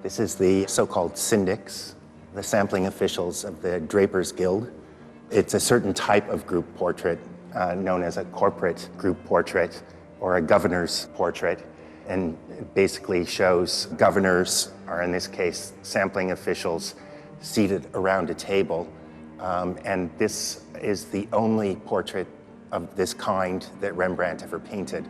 This is the so-called Syndics, the sampling officials of the Drapers Guild. It's a certain type of group portrait known as a corporate group portrait or a governor's portrait. And it basically shows governors, or in this case, sampling officials, seated around a table. And this is the only portrait of this kind that Rembrandt ever painted.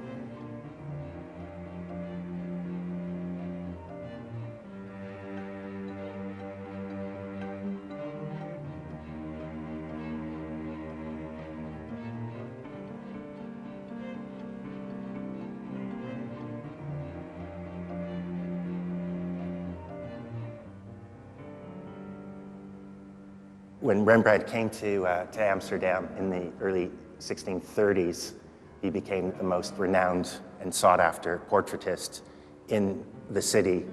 When Rembrandt came to Amsterdam in the early 1630s, he became the most renowned and sought-after portraitist in the city.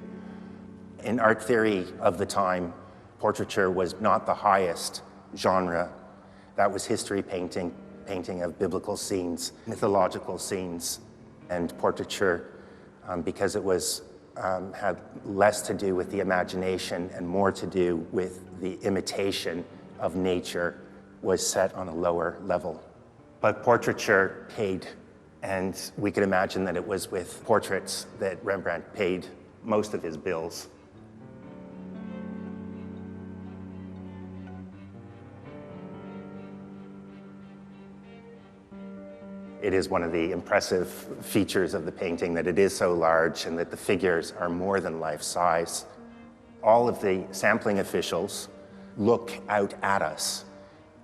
In art theory of the time, portraiture was not the highest genre. That was history painting, painting of biblical scenes, mythological scenes, and portraiture, because it was had less to do with the imagination and more to do with the imitation of nature, was set on a lower level. But portraiture paid, and we could imagine that it was with portraits that Rembrandt paid most of his bills. It is one of the impressive features of the painting that it is so large and that the figures are more than life-size. All of the sampling officials look out at us,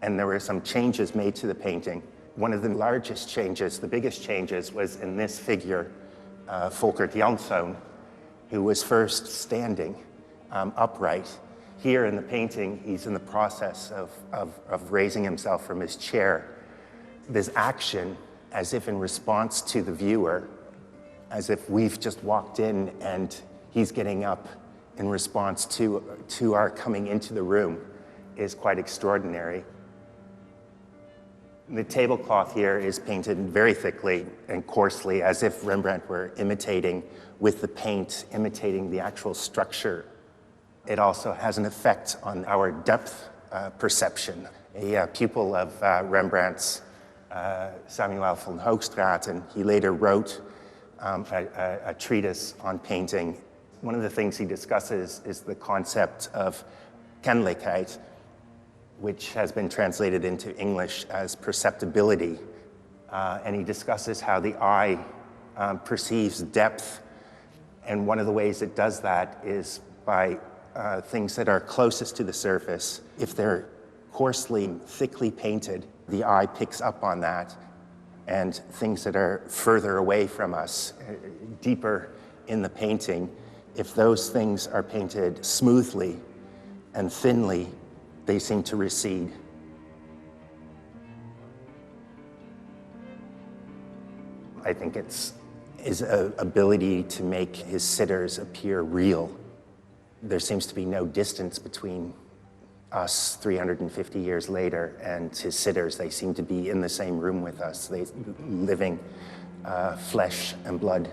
and there were some changes made to the painting. One of the largest changes, the biggest changes, was in this figure, Volker Janszoon, who was first standing upright. Here in the painting, he's in the process of raising himself from his chair. This action, as if in response to the viewer, as if we've just walked in and he's getting up in response to our coming into the room, is quite extraordinary. The tablecloth here is painted very thickly and coarsely, as if Rembrandt were imitating with the paint, imitating the actual structure. It also has an effect on our depth perception. A pupil of Rembrandt's, Samuel van Hoogstraat, and he later wrote a treatise on painting. One of the things he discusses is the concept of kennelijkheid, which has been translated into English as perceptibility. And he discusses how the eye perceives depth. And one of the ways it does that is by things that are closest to the surface. If they're coarsely, thickly painted, the eye picks up on that. And things that are further away from us, deeper in the painting, if those things are painted smoothly and thinly, they seem to recede. I think it's his ability to make his sitters appear real. There seems to be no distance between us 350 years later and his sitters. They seem to be in the same room with us, living flesh and blood.